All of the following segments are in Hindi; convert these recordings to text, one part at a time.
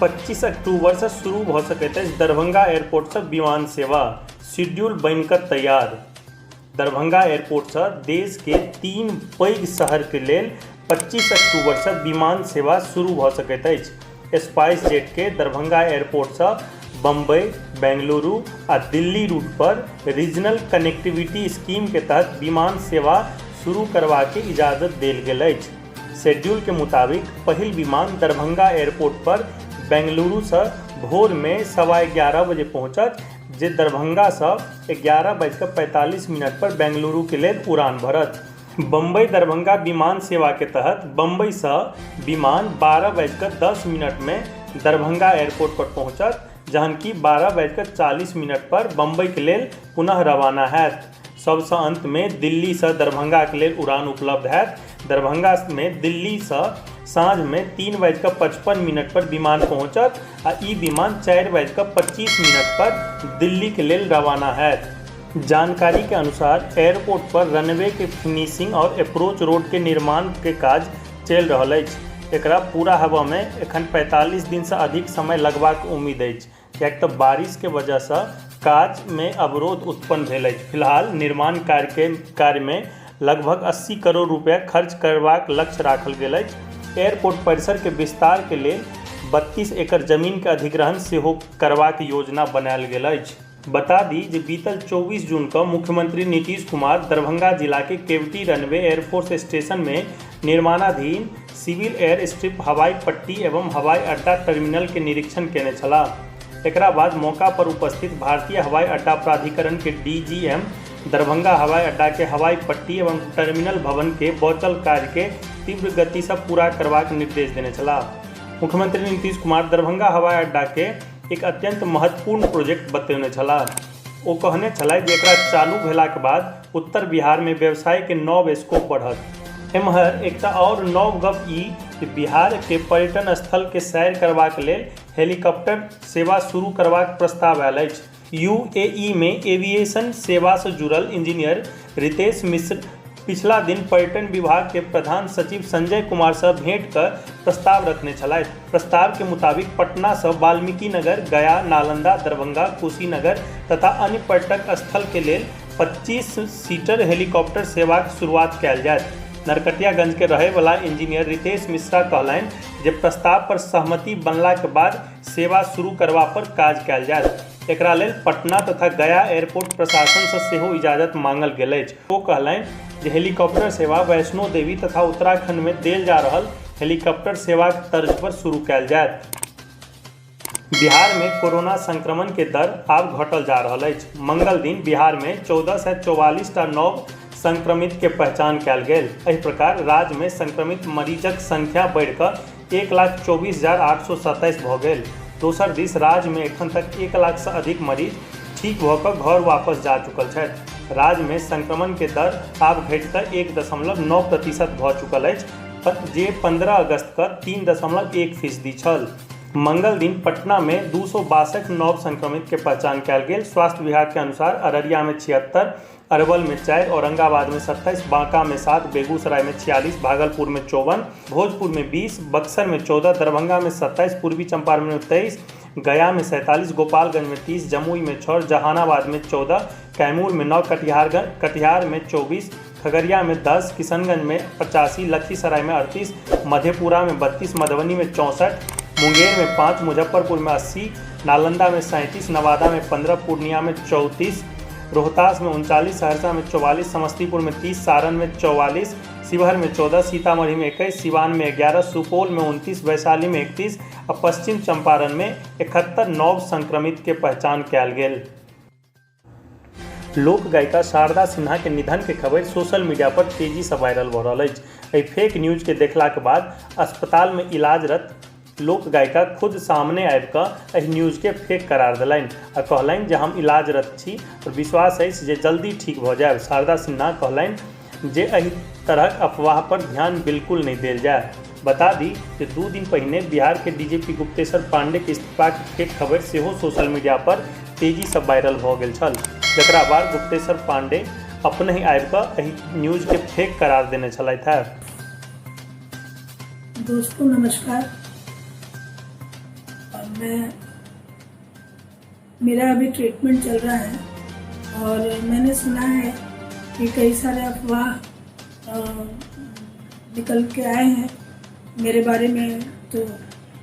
25 अक्टूबर से शुरू भ सकैत अछि दरभंगा एयरपोर्ट से विमान सेवा, शेड्यूल बनिकऽ तैयार। दरभंगा एयरपोर्ट से देश के 3 पैघ शहर के लेल 25 अक्टूबर से विमान सेवा शुरू भ सकैत अछि। स्पाइस जेट के दरभंगा एयरपोर्ट से बम्बई, बेंगलुरु आ दिल्ली रूट पर रीजनल कनेक्टिविटी स्कीम के तहत विमान सेवा शुरू करबाक इजाजत देल गेल अछि। शेड्यूल के मुताबिक पहिल विमान दरभंगा एयरपोर्ट पर बेंगलुरु से भोर में 11:15 बजे पहुंचत, जे दरभंगा से 11:45 पर बेंगलुरु के लिए उड़ान भरत। बम्बई दरभंगा विमान सेवा के तहत बम्बई से विमान 12:10 में दरभंगा एयरपोर्ट पर पहुंचत, जहन कि 12:40 पर बम्बई के लिए पुनः रवाना हैत। सबसे अंत में दिल्ली से दरभंगा के लिए उड़ान उपलब्ध है। दरभंगा में दिल्ली से साँझ में 3:55 पर विमान पहुंचत आ ई विमान 4:25 पर दिल्ली के लिए रवाना है। जानकारी के अनुसार एयरपोर्ट पर रनवे के फिनिशिंग और अप्रोच रोड के निर्माण के काज चल रहा है। एकरा पूरा हवा में एखन 45 दिन से अधिक समय लगबाक उम्मीद अछि, कियाक तऽ बारिश के वजह से काज में अवरोध उत्पन्न भेल अछि। फिलहाल निर्माण कार्य में लगभग 80 करोड़ रुपया खर्च करबाक लक्ष्य राखल गेल अछि। एयरपोर्ट परिसर के विस्तार के लिए 32 एकड़ जमीन के अधिग्रहण सेहो करबाक योजना बनायल गेल अछि। बता दी जे बीतल 24 जून को मुख्यमंत्री नीतीश कुमार दरभंगा जिला के केवटी रनवे एयरफोर्स स्टेशन में निर्माणाधीन सिविल एयर स्ट्रिप हवाई पट्टी एवं हवाई अड्डा टर्मिनल के निरीक्षण केने छलाह। एकरा बाद मौका पर उपस्थित भारतीय हवाई अड्डा प्राधिकरण के डीजीएम दरभंगा हवाई अड्डा के हवाई पट्टी एवं टर्मिनल भवन के बचल कार्य के तीव्र गति से पूरा करबाक निर्देश देने छलाह। मुख्यमंत्री नीतीश कुमार दरभंगा हवाई अड्डा के एक अत्यंत महत्वपूर्ण प्रोजेक्ट बतौने छलाह। ओ कहने छलाह जे एकरा चालू भेला के बाद उत्तर बिहार में व्यवसाय के नव स्कोप बढ़त। एम्हर एकटा और नव गप ई कि बिहार के पर्यटन स्थल के सैर करबाक लेल हेलीकॉप्टर सेवा शुरू करबाक प्रस्ताव आयल अछि। यूएई में एविएशन सेवा से जुड़ल इंजीनियर रितेश मिश्र पिछला दिन पर्यटन विभाग के प्रधान सचिव संजय कुमार से भेंट कर प्रस्ताव रखने छलाह। प्रस्ताव के मुताबिक पटना से वाल्मीकि नगर, गया, नालंदा, दरभंगा, कुशीनगर तथा अन्य पर्यटक स्थल के लेल 25 सीटर हेलीकॉप्टर सेवा की शुरुआत कयल जायत। नरकटियागंज के रहे वाला इंजीनियर रितेश मिश्रा कहलनि जे प्रस्ताव पर सहमति बनला के बाद सेवा शुरू करबा पर काज कयल जायत। एकरा लेल पटना तथा गया एयरपोर्ट प्रशासन से सेहो इजाजत मांगल गेल अछि। ओ कहलनि जे हेलीकॉप्टर सेवा वैष्णो देवी तथा उत्तराखंड में देल जा रहल हेलीकॉप्टर सेवा के तर्ज पर शुरू कयल जायत। बिहार में कोरोना संक्रमण के दर आब घटल जा रहल अछि। मंगल दिन बिहार में 1444 टा नव संक्रमित के पहचान कयल गेल। एहि प्रकार राज्य में संक्रमित मरीजक संख्या बढ़िकऽ 1,24,827 भऽ गेल। दोसर दिस राज्य में एखन तक 1 लाख से अधिक मरीज ठीक भऽ कऽ घर वापस जा चुकल छथि। राज्य में संक्रमण के दर आब घटिकऽ 1.9% भऽ चुकल अछि, जे 15 अगस्त का 3.1% छल। मंगल दिन पटना में 262 नव संक्रमित के पहचान कयल गेल। स्वास्थ्य विभाग के अनुसार अररिया में 76, अरवल में 4, औरंगाबाद में 27, बांका में 7, बेगूसराय में 46, भागलपुर में 54, भोजपुर में 20, बक्सर में 14, दरभंगा में 27, पूर्वी चंपारण में 23, गया में 47, गोपालगंज में 30, जमुई में 6, जहानाबाद में 14, कैमूर में 9, कटिहार में 24, खगड़िया में 10, किशनगंज में 85, लखीसराय में 38, मधेपुरा में 32, मधुबनी में 64, मुंगेर में 5, मुजफ्फरपुर में 80, नालंदा में 37, नवादा में 15, पूर्णिया में 34, रोहतास में 39, सहरसा में 44, समस्तीपुर में 30, सारण में 44, शिवहर में 14, सीतामढ़ी में 21, सिवान में 11, सुपौल में 29, वैशाली में 31 और पश्चिम चंपारण में 71 नव संक्रमित के पहचान कयल गेल। लोक गायिका शारदा सिन्हा के निधन के खबर सोशल मीडिया पर तेजी से वायरल भ रहल अछि। एहि फेक न्यूज के देखला के बाद अस्पताल में इलाजरत लोक गायिका खुद सामने आबि कऽ एहि न्यूज के फेक करार देलनि आ कहलनि जे हम इलाजरत छी और विश्वास अछि जे जल्दी ठीक भऽ जायब। शारदा सिन्हा कहलनि जे एहि तरहक अफवाह पर ध्यान बिल्कुल नहीं देल जाय। बता दी कि 2 दिन पहिने बिहार के डीजीपी गुप्तेश्वर पांडे के इस्तीफा के फेक खबर सेहो सोशल मीडिया पर तेजी से वायरल भऽ गेल छल, जकरा बाद गुप्तेश्वर पांडे अपने ही आबि कऽ एहि न्यूज के फेक करार देने छलथि है। दोस्तों नमस्कार। मेरा अभी ट्रीटमेंट चल रहा है और मैंने सुना है कि कई सारे अफवाह निकल के आए हैं मेरे बारे में। तो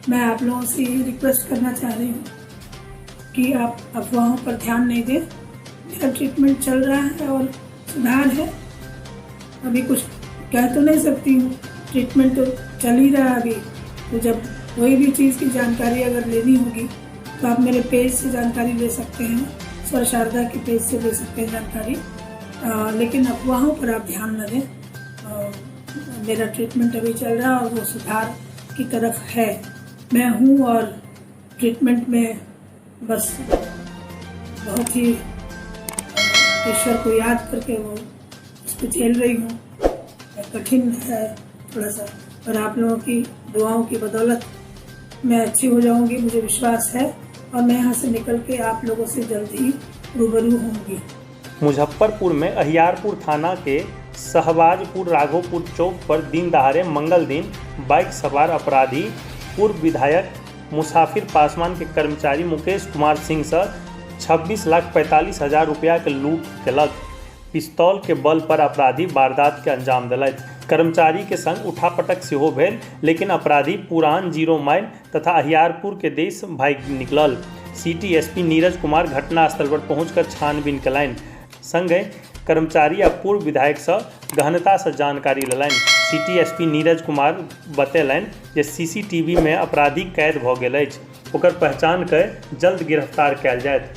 मैं आप लोगों से रिक्वेस्ट करना चाह रही हूँ कि आप अफवाहों पर ध्यान नहीं दें। मेरा ट्रीटमेंट चल रहा है और सुधार है। अभी कुछ कह तो नहीं सकती हूँ, ट्रीटमेंट तो चल ही रहा है अभी। तो जब कोई भी चीज़ की जानकारी अगर लेनी होगी तो आप मेरे पेज से जानकारी ले सकते हैं, स्वर शारदा के पेज से ले सकते हैं जानकारी। लेकिन अफवाहों पर आप ध्यान न दें। मेरा ट्रीटमेंट अभी चल रहा है और वो सुधार की तरफ है। मैं हूँ और ट्रीटमेंट में बस बहुत ही ईश्वर को याद करके वो उसको झेल रही हूँ। कठिन है थोड़ा सा, पर आप लोगों की दुआओं की बदौलत मैं अच्छी हो जाऊंगी, मुझे विश्वास है। और मैं यहाँ से निकल के आप लोगों से जल्द ही रूबरू होंगी। मुजफ्फरपुर में अहियारपुर थाना के शहबाजपुर राघोपुर चौक पर दिन दहाड़े मंगल दिन बाइक सवार अपराधी पूर्व विधायक मुसाफिर पासवान के कर्मचारी मुकेश कुमार सिंह से 26,45,000 रुपया के लूट केलक। पिस्तौल के बल पर अपराधी वारदात के अंजाम दिलथि। कर्मचारी के संग उठापटक सेहो भेल, लेकिन अपराधी पुरान 0 माइल तथा अहियारपुर के देश भाग निकलल। सिटी एसपी नीरज कुमार घटनास्थल पर पहुंचकर छानबीन कयलनि, संगे कर्मचारी आ पूर्व विधायक से गहनता से जानकारी लेलनि। सिटी एसपी नीरज कुमार बतेलनि जे सीसीटीवी में अपराधी कैद भऽ गेल अछि, ओकर पहचान कऽ जल्द गिरफ्तार कयल जायत।